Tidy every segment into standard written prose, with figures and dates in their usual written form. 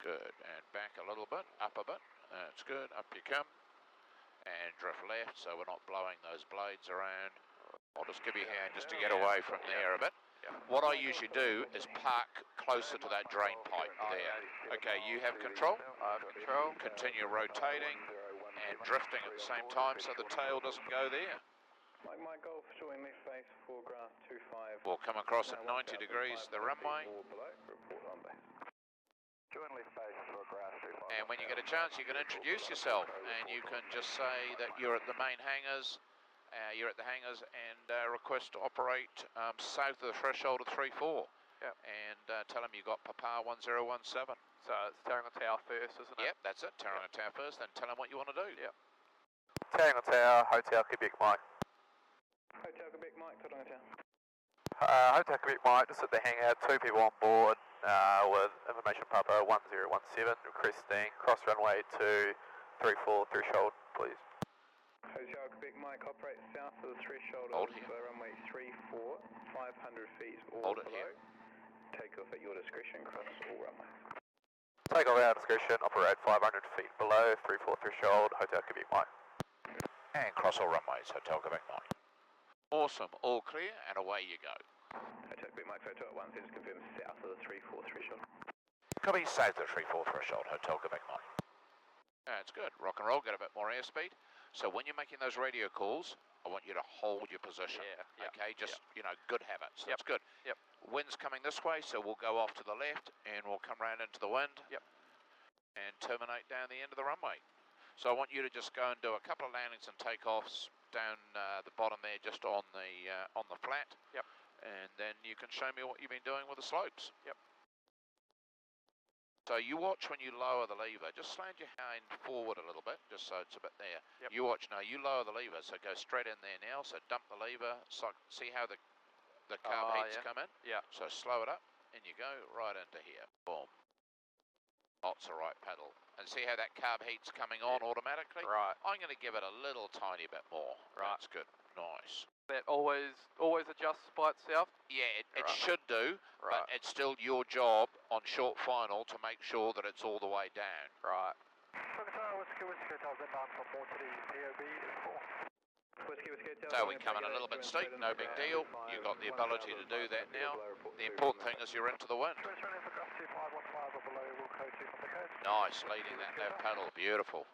good. And back a little bit, up a bit. That's good. Up you come. And drift left, so we're not blowing those blades around. I'll just give you a hand just to get away from there a bit. What I usually do is park closer to that drain pipe there. Okay, you have control. I have control. Continue rotating and drifting at the same time so the tail doesn't go there. Mike Golf, showing left face for grass 25. We'll come across at 90 degrees the runway. Report on base. Join left face for grass 25. And when you get a chance, you can introduce yourself and you can just say that you're at the main hangars. You're at the hangars and request to operate south of the threshold of 3-4. Yep. And tell them you got Papa 1017. So it's Taronga Tower first, isn't it? Yep, that's it. Taronga Tower first, then tell them what you want to do. Yep. Taronga Tower, Hotel Quebec Mike. Hotel Quebec Mike, Taronga Tower. Hotel Quebec Mike, just at the hangar, 2 people on board with information Papa 1017, requesting cross runway to 3-4 threshold, please. Hotel Quebec Mike, operate south of the threshold Hold of here. runway 34, 500 feet or Hold it below. here. Take off at your discretion, cross all runways. Take off at our discretion, operate 500 feet below, 3-4 threshold, Hotel Quebec Mike. And cross all runways, Hotel Quebec Mike. Awesome, all clear, and away you go. Hotel Quebec Mike, Hotel 1, just confirm south of the 34 threshold. Copy south of the 3-4 threshold, Hotel Quebec Mike. That's good, rock and roll, get a bit more airspeed. So when you're making those radio calls, I want you to hold your position. Yeah. Okay, just, you know, good habits. Yep. That's good. Yep. Wind's coming this way, so we'll go off to the left and we'll come round into the wind. Yep. And terminate down the end of the runway. So I want you to just go and do a couple of landings and takeoffs down the bottom there, just on the flat. Yep. And then you can show me what you've been doing with the slopes. Yep. So you watch when you lower the lever, just slant your hand forward a little bit, just so it's a bit there. Yep. You watch now, you lower the lever, so go straight in there now, so dump the lever, so see how the carb heats come in? Yeah. So slow it up, and you go right into here, boom. Lots of right pedal. And see how that carb heat's coming on automatically? Right. I'm going to give it a little tiny bit more. Right. That's good, nice. That always adjusts by itself? Yeah, it Right. should do, Right. but it's still your job on short final to make sure that it's all the way down. Right. So we come in a little bit steep, no big deal. You've got the ability to do that now. The important thing is you're into the wind. Nice, leading that left pedal, beautiful.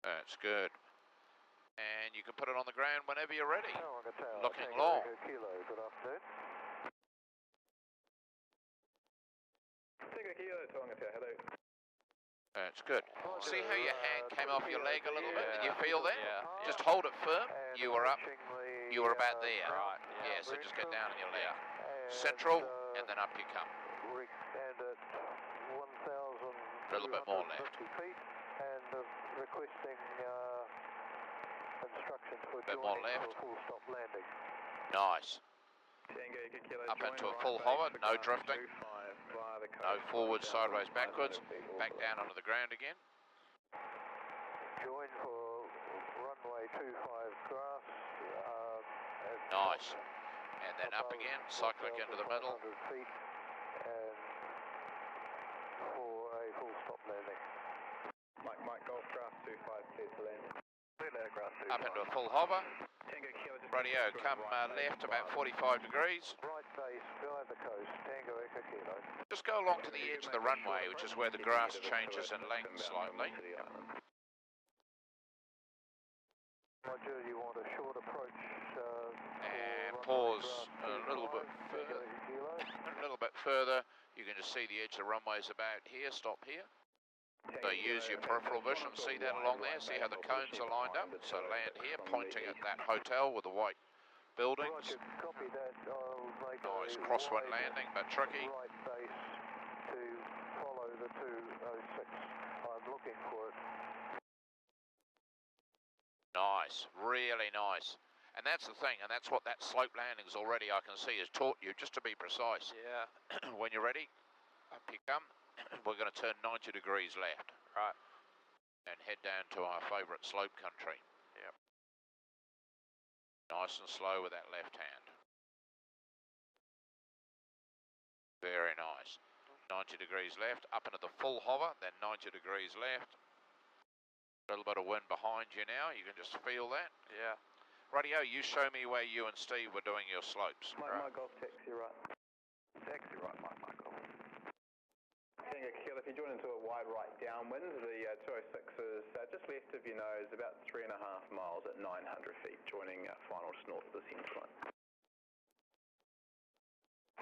That's good. And you can put it on the ground whenever you're ready. Looking long. That's good. See how your hand came off your leg a little bit? Did you feel that? Yeah. Just hold it firm. You were up. You were about there. Right. Yeah, so just get down on your leg. Central, and then up you come. A little bit more left. And requesting instructions for bit more left. full stop landing. Nice. Up into a full hover, no drifting. No forward, sideways, backwards. Back down onto the ground again. Join for runway 25 grass. Nice. And then up again, cyclic into the middle. 100 feet and for a full stop landing. Mike Golf, grass 25, clear to land. Up into a full hover. Radio, come left about 45 degrees. Right base, guide the coast, Tango Echo Kilo. Just go along to the edge of the runway, which is where the grass changes in length slightly. Roger, you want a short approach. And pause a little bit further. A little bit further. You can just see the edge of the runway's about here. Stop here. So use your peripheral vision, see that along there, see how the cones are lined up. So land here, pointing at that hotel with the white buildings. Copy that. I'll make Nice crosswind landing, but tricky. Right base to follow the 206. I'm looking for it. Nice, really nice. And that's the thing, and that's what that slope landings already I can see has taught you, just to be precise. Yeah. When you're ready, up you come. We're going to turn 90 degrees left. Right. And head down to our favourite slope country. Yep. Nice and slow with that left hand. Very nice. 90 degrees left, up into the full hover, then 90 degrees left. A little bit of wind behind you now, you can just feel that. Yeah. Radio, you show me where you and Steve were doing your slopes. Mike Golf, taxi right. Taxi right, Mike Golf. Tango Kilo, if you join into a wide right downwind, the 206 is just left of your nose, about 3.5 miles at 900 feet, joining final just north of the centre line.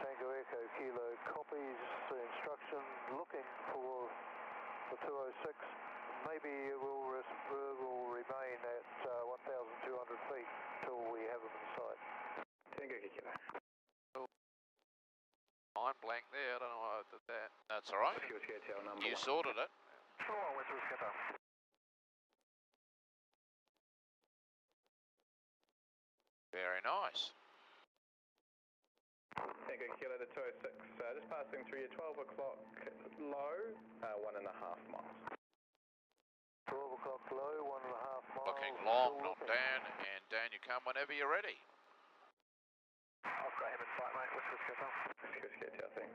Tango Echo Kilo copies the instruction, looking for the 206. Maybe it will remain at 1,200 feet till we have them in sight. Tango Kilo. Mind blank there, I don't know why I did that. That's all right. Number You one. sorted it. Sure, West Whiskey. Very nice. Tango Kilo to 206, just passing through your 12 o'clock low, 1.5 miles. 12 o'clock low, 1.5 miles. Looking long, not down, and down you come whenever you're ready. I've got him in sight, mate. West Whiskey, I think.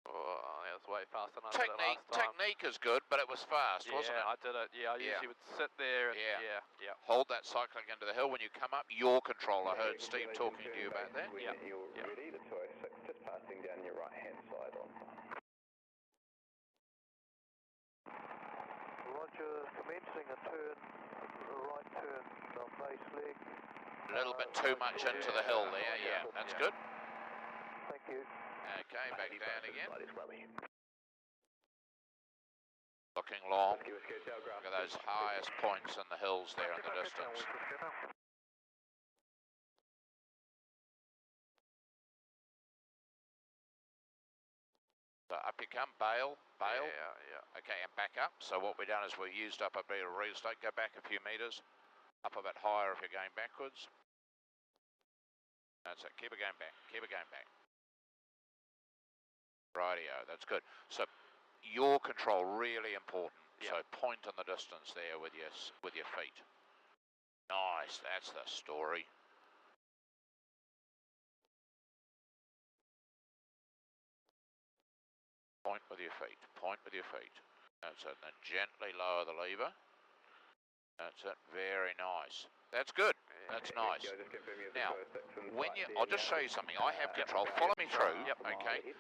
Oh, that was way faster than I did it last time. Technique is good, but it was fast, wasn't it? Yeah, I did it. Yeah, I usually would sit there and yeah. Hold that cycling into the hill when you come up. Your control. I heard Steve talking to you about that. Yeah. You're ready, the 206, just passing down your right-hand side on. Roger, commencing a turn, a right turn on base leg. A little bit too much into the hill there. Yeah, that's good. Thank you. Okay, back down again. Looking long. Look at those highest points in the hills there in the distance. So up you come, bail. Yeah. Okay, and back up. So what we've done is we've used up a bit of real estate. Go back a few metres. Up a bit higher if you're going backwards. That's it. Keep it going back. Keep it going back. Rightio, that's good. So your control really important. Yep. So point in the distance there with your feet. Nice, that's the story. Point with your feet. Point with your feet. That's it. Then gently lower the lever. That's it. Very nice. That's good. That's nice. Now, when I'll just show you something. I have control. Follow me through. Yep. Okay.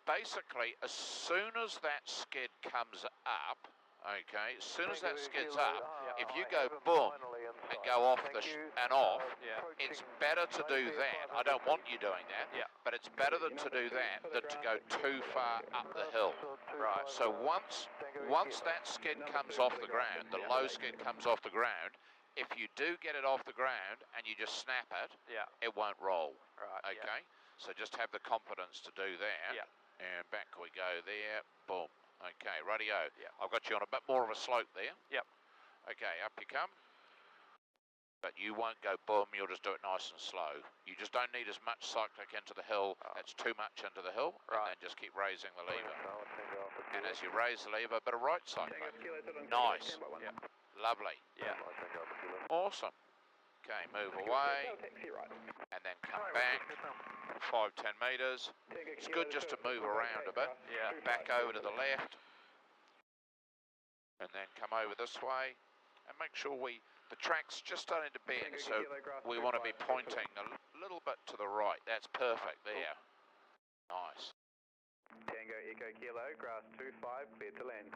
Basically, as soon as that skid comes up, okay, as soon as that skid's up, if you go boom and go off it's better to do that. I don't want you doing that, but it's better to do that than to go too far up the hill. Right. So once that skid comes off the ground, the low skid comes off the ground, if you do get it off the ground and you just snap it, it won't roll. Right. Okay. So just have the confidence to do that. Yeah. And back we go there, boom. Okay, rightio. I've got you on a bit more of a slope there. Yep. Okay, up you come. But you won't go boom, you'll just do it nice and slow. You just don't need as much cyclic into the hill. That's too much into the hill. Right. And then just keep raising the lever. And as you raise the lever, a bit of right cycling. Nice. Lovely. Yeah. Awesome. Okay, move away. And then come back 5-10 metres. It's good just to move around a bit. Yeah. Back over to the left. And then come over this way. And make sure the track's just starting to bend, so we want to be pointing a little bit to the right. That's perfect there. Nice. Tango Echo Kilo, grass 25, cleared to land.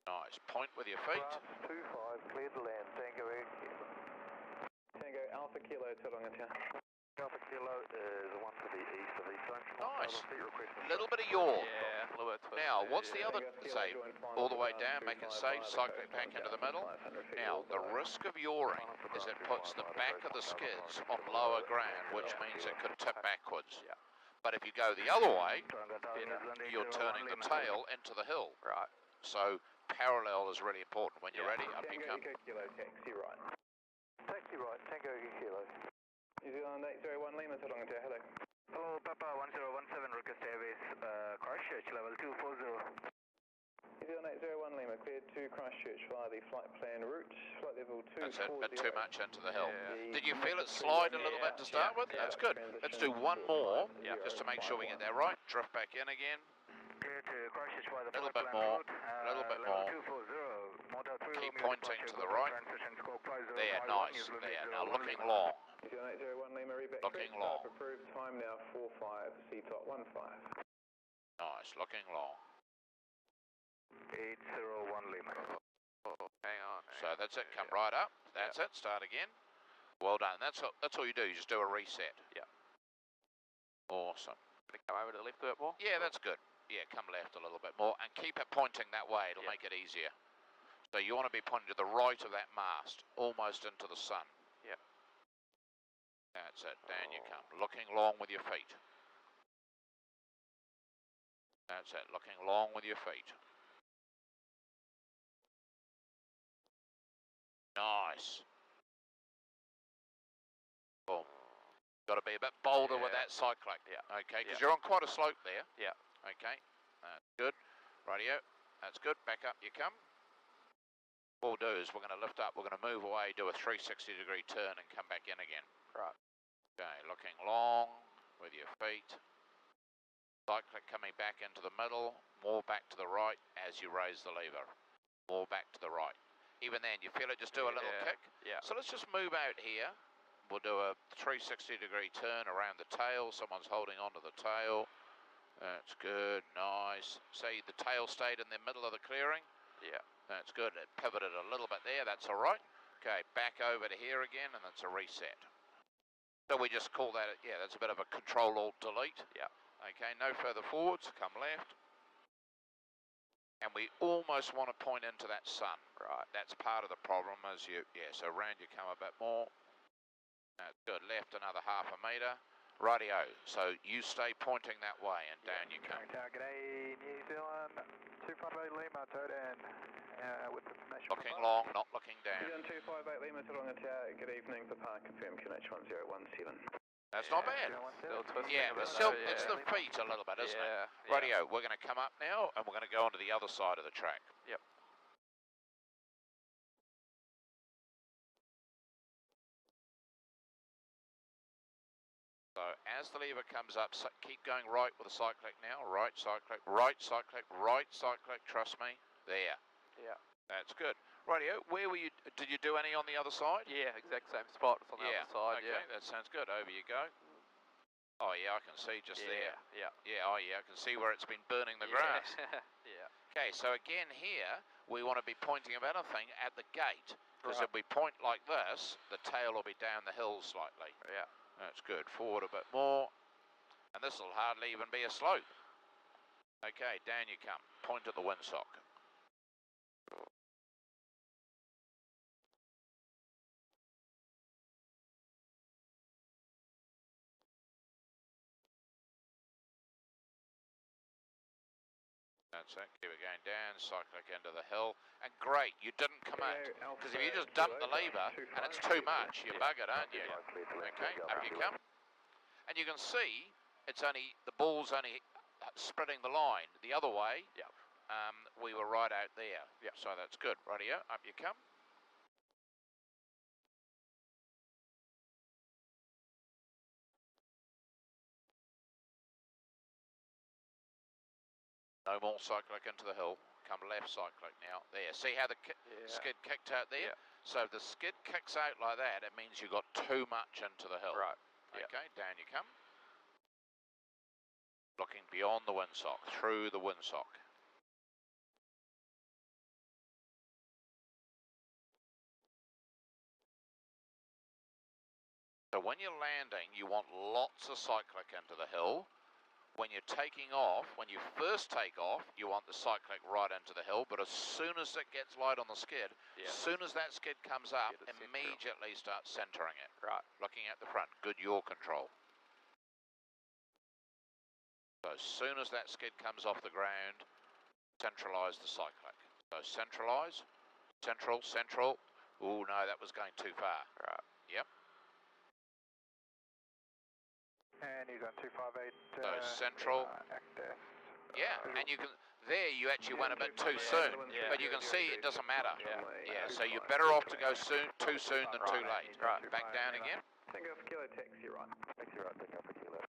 Nice. Point with your feet. Grass 25, cleared to land. Tango Echo Kilo. Tango Alpha Kilo, Taronga. Alpha Kilo is the one to the east of East Junction. Nice. A little bit of yaw. Yeah, a little bit twisted. Now, what's the other, say, all the way down, make it safe, cycling back into the middle. Now, the risk of yawing is it puts the back of the skids on lower ground, which means it could tip backwards. Yeah. But if you go the other way, you're turning the tail into the hill. Right. So parallel is really important. When you're ready, up you come. Tango Echo Kilo, taxi right. Taxi right, Tango Echo Kilo. New Zealand 801 Lima, Taronga, hello. Hello, Papa 1017, request airways, Christchurch, level 240. New Zealand 801 Lima, Lima, cleared to Christchurch via the flight plan route, flight level 240. That's it, bit too much into the hill. Yeah. Did you feel it slide a little bit to start with? That's good. Let's do one more, just to make sure we get that right. Drift back in again. Clear to Christchurch via the A little flight bit plan more, route. a little bit Level more. 240, Motor 3 Keep Romeo pointing departure, to the Gulf right. transition, scope flight There, 051, nice. New Zealand There, 801 now looking Lima. long. 801 Lima, reback Looking correct, long. approved, time now 45, CTOT 15. Nice, looking long. 801 Lima. Hang on. So that's it, come right up. That's it, start again. Well done. That's all you do, you just do a reset. Yeah. Awesome. Gonna come over to the left a bit more? Yeah, that's good. Yeah, come left a little bit more and keep it pointing that way, it'll make it easier. So you want to be pointing to the right of that mast, almost into the sun. Yeah. That's it, down you come. Looking long with your feet. That's it, looking long with your feet. Nice. Boom. Got to be a bit bolder with that cyclic. Yeah. Okay, because you're on quite a slope there. Yeah. Okay, that's good. Radio, that's good. Back up you come. What we'll do is we're going to lift up, we're going to move away, do a 360-degree turn and come back in again. Right. Okay, looking long with your feet. Cyclic coming back into the middle, more back to the right as you raise the lever. More back to the right. Even then, you feel it just do a little kick? Yeah. So let's just move out here. We'll do a 360-degree turn around the tail. Someone's holding onto the tail. That's good, nice. See, the tail stayed in the middle of the clearing? Yeah. That's good. It pivoted a little bit there, that's all right. Okay, back over to here again, and that's a reset. So we just call that, yeah, that's a bit of a Control-Alt-Delete. Yeah. Okay, no further forwards, come left. And we almost want to point into that sun. Right. That's part of the problem as you, so round you come a bit more. That's good, left another half a metre. Radio, so you stay pointing that way and down you come. G'day, New Zealand, 258 Lima, towed in with information. Looking long, not looking down. New Zealand 258 Lima, Taronga Tower, good evening, Papa, confirm QNH 1017. That's not bad. Still twisting Yeah, a bit but still, though, it's the feet a little bit, isn't it? Yeah. Radio, we're going to come up now and we're going to go onto the other side of the track. Yep. So as the lever comes up, keep going right with the cyclic now. Right cyclic, right cyclic, right cyclic, trust me. There. Yeah. That's good. Radio, where were you, did you do any on the other side? Yeah, exact same spot. It's on the other side, okay, that sounds good. Over you go. Oh yeah, I can see just there. Yeah. Yeah, oh yeah, I can see where it's been burning the grass. Yeah. Okay, so again here, we want to be pointing, if anything, at the gate. Because Right. if we point like this, the tail will be down the hill slightly. Yeah. That's good. Forward a bit more. And this will hardly even be a slope. Okay, down you come. Point at the windsock. That's it. Keep it going down. Cyclic into the hill. And great, you didn't come out. Because if you just dump the lever and it's too much, you bug it, aren't you? Okay, up you come. And you can see it's only, the ball's only spreading the line the other way. Yeah. We were right out there. Yeah. So that's good. Rightio, up you come. No more cyclic into the hill. Come left cyclic now. There. See how the skid kicked out there? Yeah. So if the skid kicks out like that, it means you got too much into the hill. Right. Okay, down you come. Looking beyond the windsock, through the windsock. So when you're landing, you want lots of cyclic into the hill. When you're taking off, when you first take off, you want the cyclic right into the hill, but as soon as it gets light on the skid, as soon as that skid comes up, immediately start centering it. Right. Looking at the front, good yaw control. So as soon as that skid comes off the ground, centralise the cyclic. So centralise, central, central. Oh no, that was going too far. Right. Yep. And he's on 258. So central. Yeah, and you can, there you actually went a bit too soon, Yeah. but you can see it doesn't matter. Yeah. So you're better off to go too soon than too late. Right. Back down again. Tango for Kilo, taxi right. Taxi right, Tango for Kilo.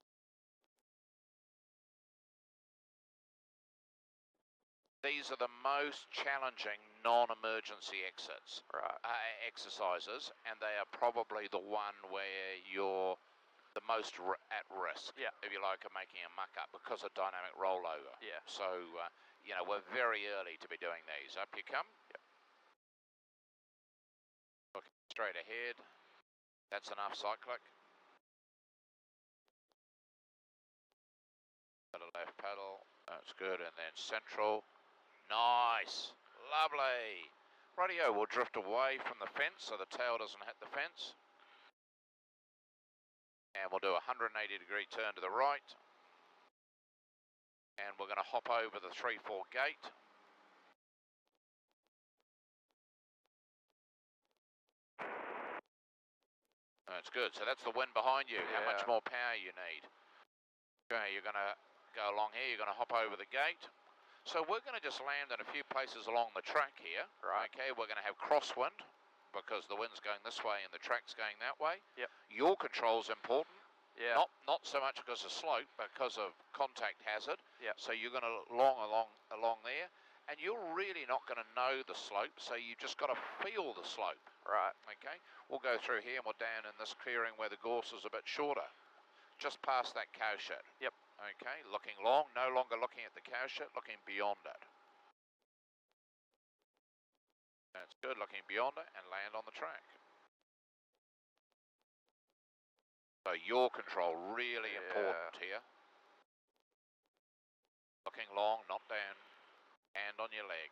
These are the most challenging non-emergency exits, Right. exercises, and they are probably the one where you're the most at risk, if you like, of making a muck up because of dynamic rollover. Yeah. So, we're very early to be doing these. Up you come. Yep. Looking straight ahead. That's enough cyclic. To the left pedal. That's good. And then central. Nice. Lovely. Rightio, we'll drift away from the fence so the tail doesn't hit the fence. And we'll do a 180-degree turn to the right. And we're going to hop over the 3-4 gate. That's good. So that's the wind behind you. How much more power you need. Okay, you're going to go along here. You're going to hop over the gate. So we're going to just land in a few places along the track here. Right. Okay, we're going to have crosswind because the wind's going this way and the track's going that way. Yep. Your control's important. Yeah. Not so much because of slope, but because of contact hazard. Yep. So you're going to along there, and you're really not going to know the slope. So you've just got to feel the slope. Right. Okay. We'll go through here and we're down in this clearing where the gorse is a bit shorter, just past that cow shed. Yep. Okay. Looking long, no longer looking at the cow shed, looking beyond it. That's good. Looking beyond it and land on the track. So your control really important here. Looking long, not down. Hand on your leg.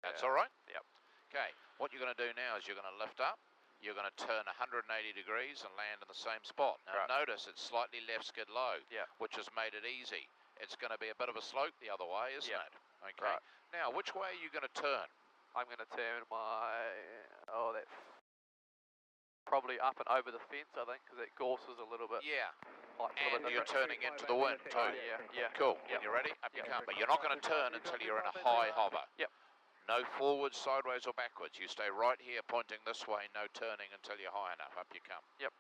That's all right? Yep. Okay, what you're going to do now is you're going to lift up. You're going to turn 180 degrees and land in the same spot. Now notice it's slightly left skid low, which has made it easy. It's going to be a bit of a slope the other way, isn't it? Okay. Right. Now, which way are you going to turn? I'm going to turn that's probably up and over the fence, I think, because it gorses a little bit. Yeah. Like And you're turning into the wind too. Yeah. Cool. When you're ready, up you come. But you're not going to turn until you're in a high hover. Yep. No forwards, sideways or backwards. You stay right here pointing this way, no turning until you're high enough. Up you come. Yep.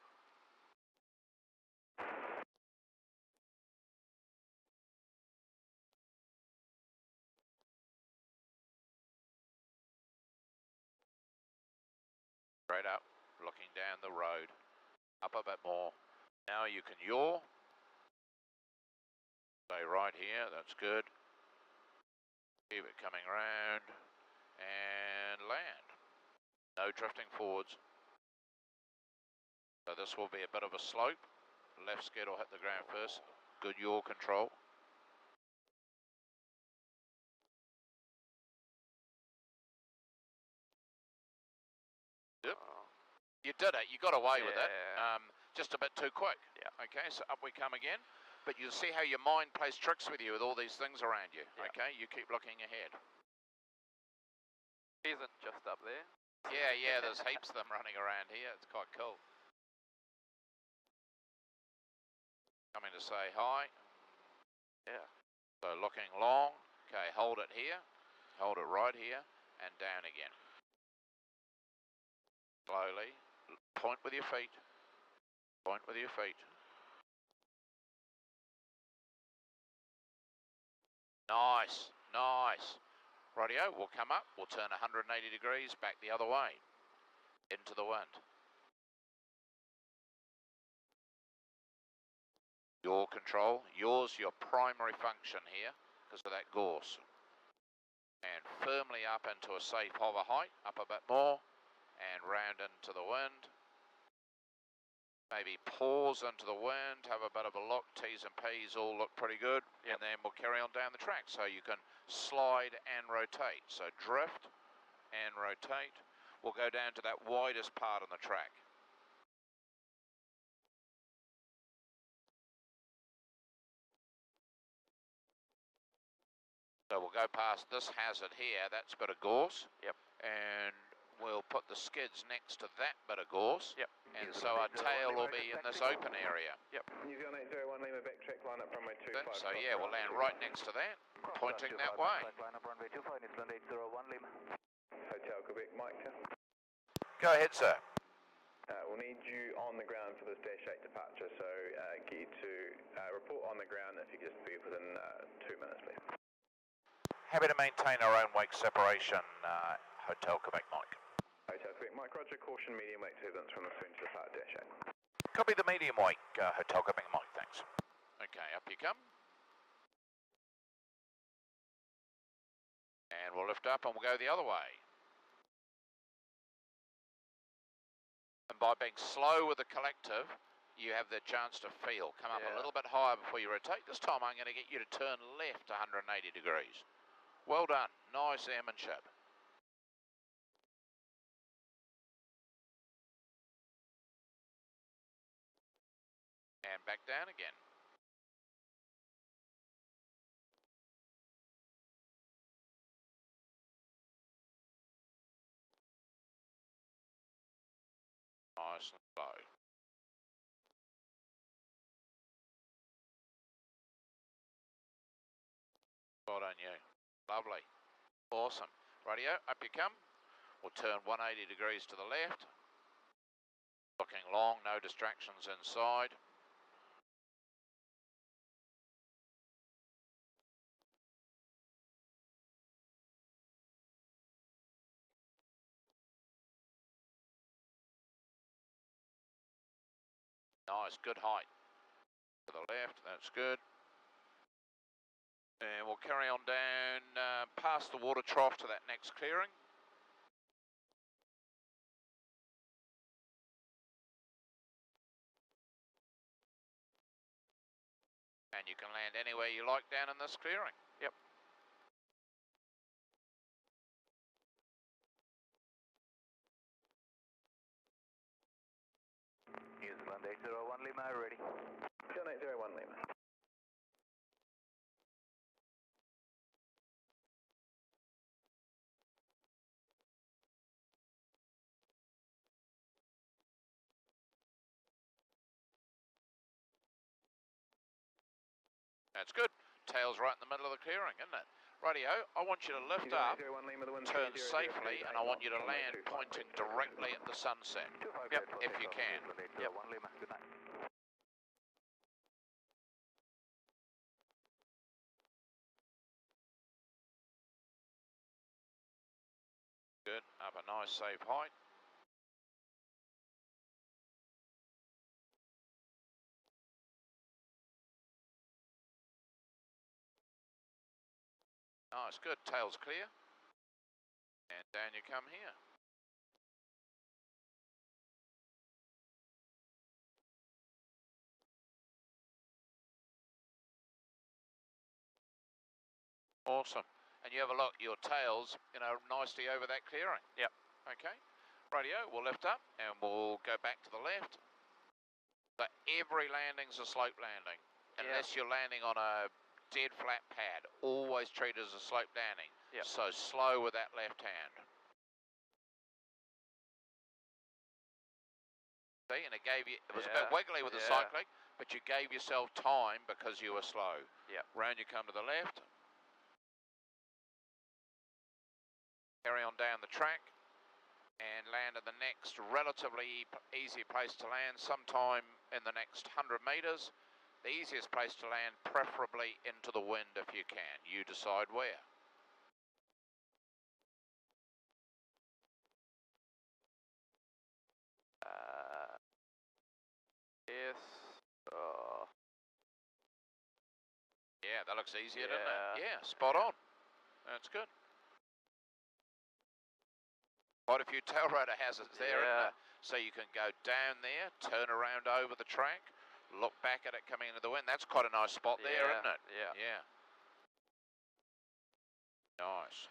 Straight up, looking down the road. Up a bit more. Now you can yaw. Stay right here, that's good. Keep it coming round. And land. No drifting forwards. So this will be a bit of a slope. Left skid will hit the ground first. Good yaw control. Yep. You did it. You got away with it. Just a bit too quick. Yeah. Okay, so up we come again. But you'll see how your mind plays tricks with you with all these things around you. Yeah. Okay, you keep looking ahead. Isn't just up there. Yeah, there's heaps of them running around here. It's quite cool. Coming to say hi. Yeah. So looking long. Okay, hold it here. Hold it right here. And down again. Slowly. Point with your feet. Point with your feet. Nice. Rightio, we'll come up. We'll turn 180 degrees back the other way. Into the wind. Your control. Yours, your primary function here because of that gorse. And firmly up into a safe hover height. Up a bit more. And round into the wind. Maybe pause into the wind, have a bit of a look. T's and P's all look pretty good. And then we'll carry on down the track. So you can slide and rotate. So drift and rotate. We'll go down to that widest part on the track. So we'll go past this hazard here. That's a bit of gorse. Yep. And we'll put the skids next to that bit of gorse. Yep. And so our tail will be in this open area. Yep. New Zealand 801 Lima backtrack line up runway 25. So yeah, we'll land right next to that, pointing that way. Line up runway 25, New Zealand 801 Lima. Hotel Quebec, Mike. Go ahead, sir. We'll need you on the ground for this Dash 8 departure, so get you to report on the ground if you could just be within 2 minutes, please. Happy to maintain our own wake separation, Hotel Quebec Mike. Hotel Quebec, Mike, roger, caution, medium wake turbulence from the soon to depart Dash 8. Copy the medium wake, Hotel Quebec Mike, thanks. Okay, up you come. And we'll lift up and we'll go the other way. And by being slow with the collective, you have the chance to feel. Come up a little bit higher before you rotate. This time I'm going to get you to turn left 180 degrees. Well done. Nice airmanship. And back down again. Nice and slow. Well done you. Lovely. Awesome. Rightio, up you come. We'll turn 180 degrees to the left. Looking long, no distractions inside. Nice, good height. To the left, that's good. And we'll carry on down past the water trough to that next clearing. And you can land anywhere you like down in this clearing. Yep. New Zealand 801 Lima, ready. New Zealand 801 Lima. That's good. Tail's right in the middle of the clearing, isn't it? Rightio, I want you to lift up, turn safely, and I want you to land pointing directly at the sunset. Yep, if you can. Yep. Good, up a nice safe height. Nice, good, tail's clear. And down you come here. Awesome. And you have a look, your tail's, nicely over that clearing. Yep. Okay. Rightio, we'll lift up and we'll go back to the left. But every landing's a slope landing. Unless you're landing on a dead flat pad. Always treat it as a slope landing. Yep. So slow with that left hand. See, and it was a bit wiggly with the cycling, but you gave yourself time because you were slow. Yep. Round you come to the left. Carry on down the track and land in the next relatively easy place to land, sometime in the next 100 metres. The easiest place to land, preferably into the wind if you can. You decide where. Yes. Yeah, that looks easier, doesn't it? Yeah, spot on. That's good. Quite a few tail rotor hazards there, isn't there? So you can go down there, turn around over the track, look back at it coming into the wind. That's quite a nice spot there, isn't it? Yeah. Nice.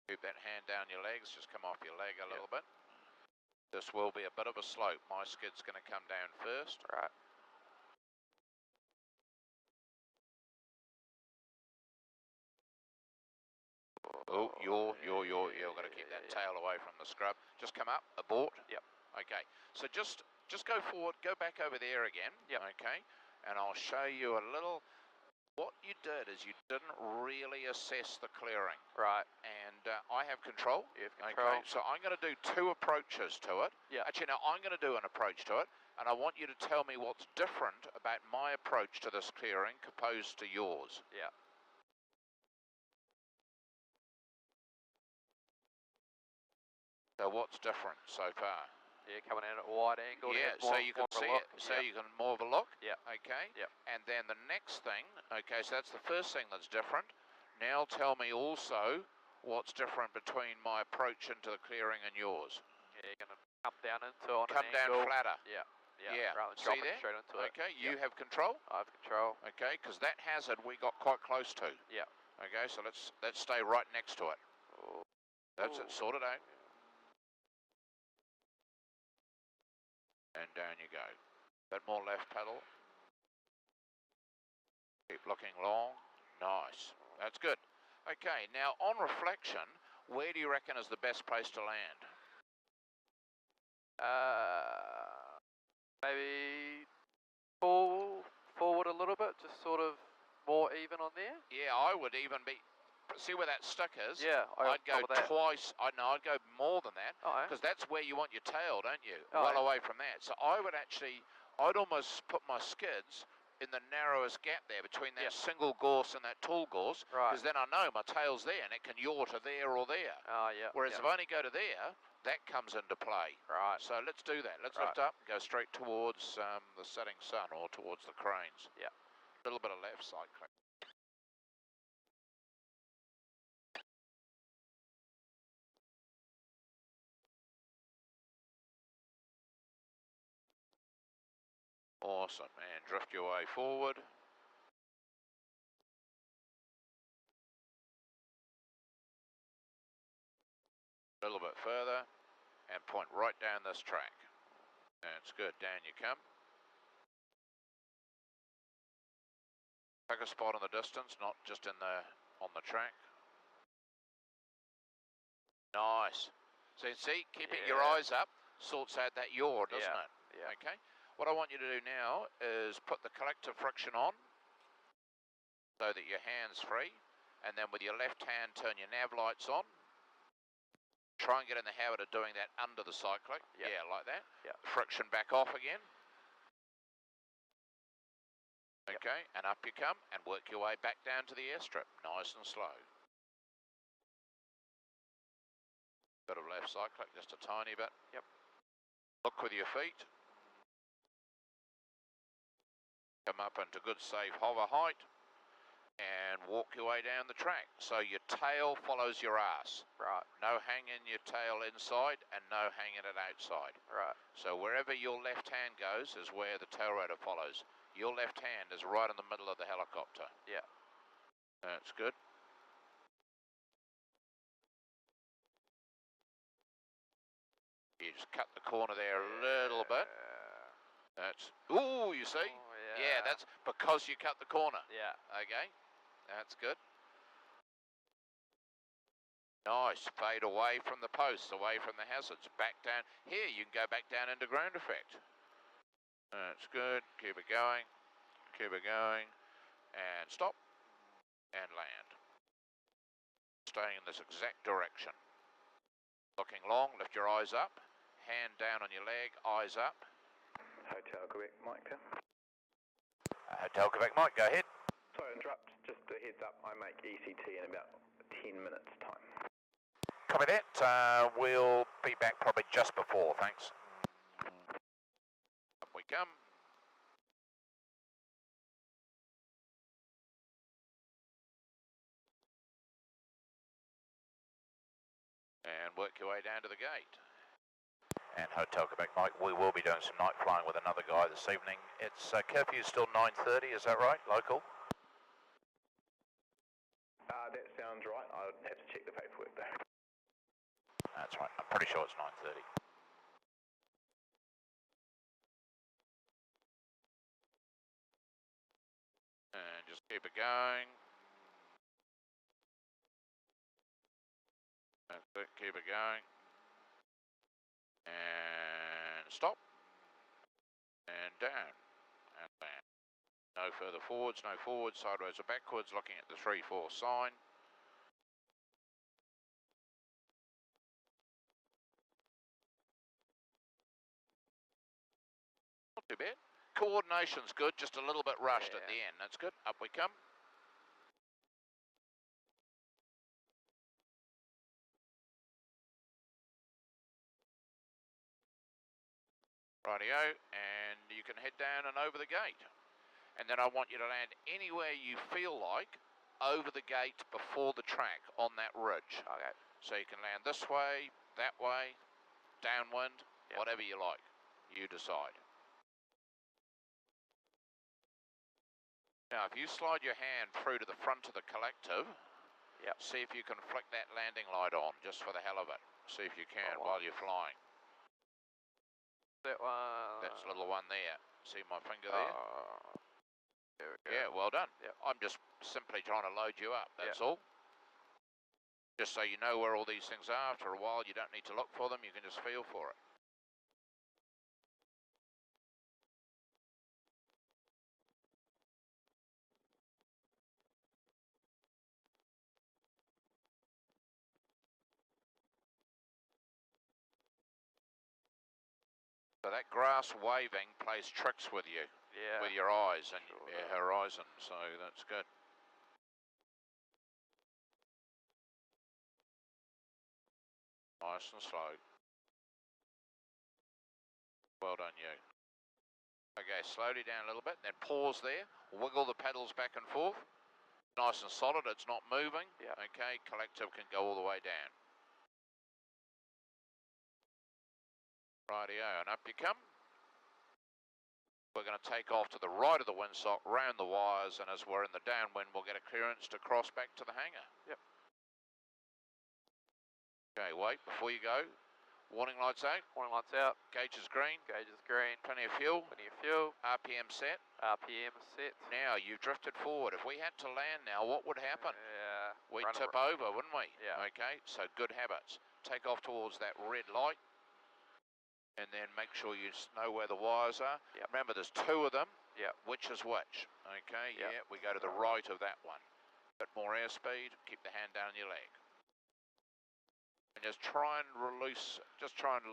Keep that hand down your legs, just come off your leg a little bit. This will be a bit of a slope. My skid's going to come down first. Right. Oh, you're got to keep that tail away from the scrub. Just come up, abort. Yep. Okay, so just go forward, go back over there again. Yep. Okay, and I'll show you a little. What you did is you didn't really assess the clearing. Right. And I have control. You have control. Okay, so I'm going to do two approaches to it. Yeah. Actually, no, I'm going to do an approach to it, and I want you to tell me what's different about my approach to this clearing opposed to yours. Yeah. So what's different so far? Yeah, coming in at a wide angle. Yeah, so you can see it, so you can more of a look. Yeah. Okay. Yep. And then the next thing, okay, so that's the first thing that's different. Now tell me also what's different between my approach into the clearing and yours. Yeah, you're going to come down into on Come an down angle. flatter. Yeah. Yeah. Rather than See dropping there? straight into it. Okay, you have control. I have control. Okay, because that hazard we got quite close to. Yeah. Okay, so let's stay right next to it. Ooh. That's it, sort it out. And down you go. Bit more left pedal. Keep looking long. Nice. That's good. Okay, now on reflection, where do you reckon is the best place to land? Maybe forward a little bit, just sort of more even on there. Yeah, I would even be. See where that stick is? Yeah, I'd go that. twice. I'd go more than that, Oh, because that's where you want your tail, don't you? Oh, well away from that. So I would actually, I'd almost put my skids in the narrowest gap there between that single gorse and that tall gorse, because then I know my tail's there and it can yaw to there or there. Oh, yeah. Whereas if I only go to there, that comes into play. Right. So let's do that. Let's lift up and go straight towards the setting sun or towards the cranes. Yeah. A little bit of left side click. Awesome, and drift your way forward. A little bit further, and point right down this track. That's good, down you come. Pick a spot in the distance, not just on the track. Nice. So see, keeping your eyes up sorts out that yaw, doesn't it? Yeah. Okay. What I want you to do now is put the collective friction on so that your hand's free, and then with your left hand turn your nav lights on. Try and get in the habit of doing that under the cyclic. Yep. Yeah, like that. Yep. Friction back off again. Okay, and up you come, and work your way back down to the airstrip, nice and slow. Bit of left cyclic, just a tiny bit. Yep. Look with your feet. Come up into good safe hover height, and walk your way down the track. So your tail follows your ass. Right. No hanging your tail inside and no hanging it outside. Right. So wherever your left hand goes is where the tail rotor follows. Your left hand is right in the middle of the helicopter. Yeah. That's good. You just cut the corner there a little bit. That's, ooh, you see? Oh, yeah, that's because you cut the corner. Yeah. Okay, that's good. Nice, fade away from the posts, away from the hazards, back down. Here, you can go back down into ground effect. That's good, keep it going, and stop, and land. Staying in this exact direction. Looking long, lift your eyes up, hand down on your leg, eyes up. Hotel Quebec, Mike. Hotel Quebec, Mike, go ahead. Sorry to interrupt, just a heads up, I make ECT in about 10 minutes time. Copy that, we'll be back probably just before, thanks. Up we come. And work your way down to the gate. And Hotel Quebec, Mike, we will be doing some night flying with another guy this evening. It's curfew still 9:30, is that right, local? That sounds right, I'll have to check the paperwork though. That's right, I'm pretty sure it's 9:30. And just keep it going. Keep it going. And stop. And down. And down. No further forwards, no forwards, sideways or backwards, looking at the 3-4 sign. Not too bad. Coordination's good, just a little bit rushed at the end. That's good. Up we come. Rightio, and you can head down and over the gate. And then I want you to land anywhere you feel like over the gate before the track on that ridge. Okay. So you can land this way, that way, downwind, whatever you like. You decide. Now, if you slide your hand through to the front of the collective, see if you can flick that landing light on, just for the hell of it. See if you can while you're flying. That one. That's the little one there. See my finger there? There we go. Yeah, well done. Yep. I'm just simply trying to load you up, that's all. Just so you know where all these things are. After a while, you don't need to look for them, you can just feel for it. So that grass waving plays tricks with you, with your eyes and your horizon, so that's good. Nice and slow. Well done, you. Okay, slowly down a little bit, then pause there, wiggle the pedals back and forth. Nice and solid, it's not moving. Okay, collective can go all the way down. Rightio, and up you come. We're going to take off to the right of the windsock, round the wires, and as we're in the downwind, we'll get a clearance to cross back to the hangar. Okay, wait, before you go, warning lights out. Warning lights out. Gauge is green. Gauge is green. Plenty of fuel. Plenty of fuel. RPM set. RPM set. Now, you've drifted forward. If we had to land now, what would happen? We'd Run tip over, wouldn't we? Yeah. Okay, so good habits. Take off towards that red light. And then make sure you know where the wires are. Remember, there's two of them. Which is which? Okay, we go to the right of that one. Bit more airspeed, keep the hand down your leg. And just try and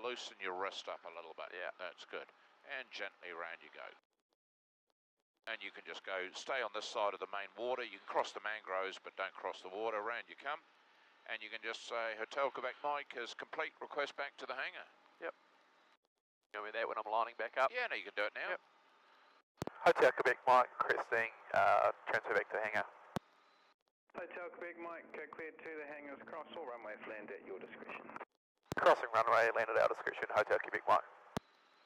loosen your wrist up a little bit. That's good. And gently around you go. And you can just go, stay on this side of the main water. You can cross the mangroves, but don't cross the water. Around you come. And you can just say, Hotel Quebec Mike is complete, request back to the hangar. Show me that when I'm lining back up. Yeah, no, you can do it now. Hotel Quebec Mike, requesting transfer back to the hangar. Hotel Quebec Mike, cleared to the hangars, cross all runways, land at your discretion. Crossing runway, land at our discretion, Hotel Quebec Mike.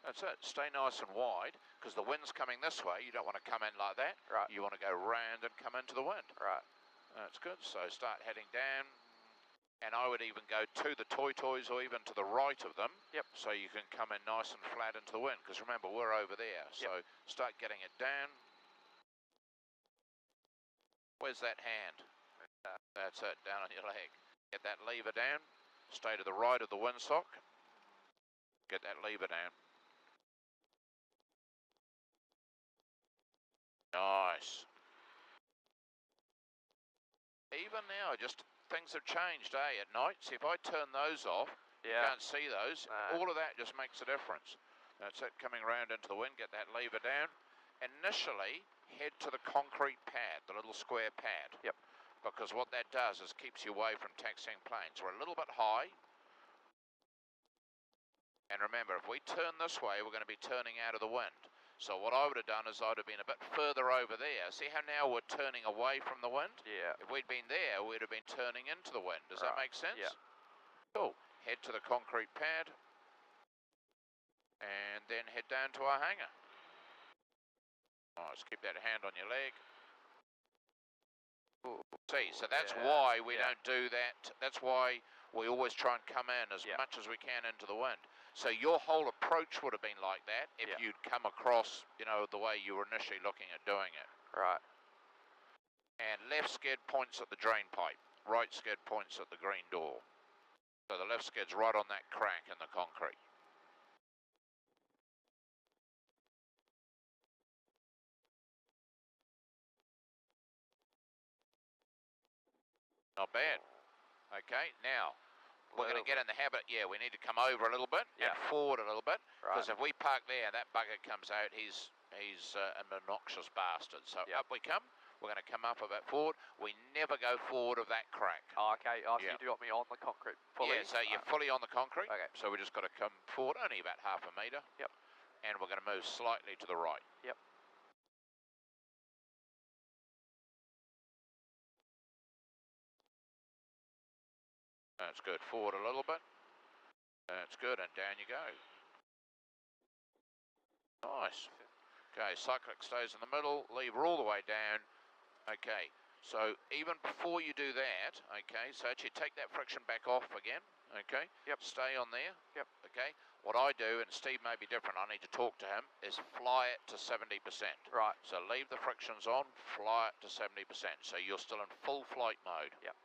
That's it. Stay nice and wide, because the wind's coming this way. You don't want to come in like that. Right. You want to go round and come into the wind. Right. That's good. So start heading down. And I would even go to the toys or even to the right of them. So you can come in nice and flat into the wind. Because remember, we're over there. So start getting it down. Where's that hand? That's it, down on your leg. Get that lever down. Stay to the right of the windsock. Get that lever down. Nice. Even now, just things have changed, at night. See, if I turn those off, you can't see those. All of that just makes a difference. That's it, coming around into the wind, get that lever down. Initially, head to the concrete pad, the little square pad. Because what that does is keeps you away from taxiing planes. We're a little bit high. And remember, if we turn this way, we're going to be turning out of the wind. So what I would have done is I'd have been a bit further over there. See how now we're turning away from the wind? If we'd been there, we'd have been turning into the wind. Does that make sense? Cool. Head to the concrete pad. And then head down to our hangar. Nice. Keep that hand on your leg. See, so that's why we don't do that. That's why we always try and come in as much as we can into the wind. So your whole approach would have been like that if you'd come across, the way you were initially looking at doing it. Right. And left skid points at the drain pipe. Right skid points at the green door. So the left skid's right on that crack in the concrete. Not bad. Okay, now we're going to get in the habit. Yeah, we need to come over a little bit and forward a little bit, because if we park there, that bugger comes out. He's an obnoxious bastard. So up we come. We're going to come up a bit forward. We never go forward of that crack. Oh, okay. Oh, so you do want me on the concrete fully? Yeah, so you're fully on the concrete. Okay. So we just got to come forward only about half a metre. Yep. And we're going to move slightly to the right. Yep. That's good. Forward a little bit. That's good, and down you go. Nice. Okay, cyclic stays in the middle, lever all the way down. Okay, so even before you do that, okay, so actually take that friction back off again, okay? Yep. Stay on there. Yep. Okay, what I do, and Steve may be different, I need to talk to him, is fly it to 70%. Right. So leave the frictions on, fly it to 70%, so you're still in full flight mode. Yep.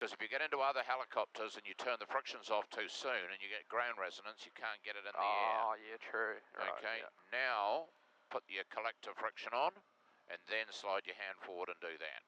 Because if you get into other helicopters and you turn the frictions off too soon and you get ground resonance, you can't get it in the air. Oh, yeah, true. Right, okay, now put your collective friction on and then slide your hand forward and do that.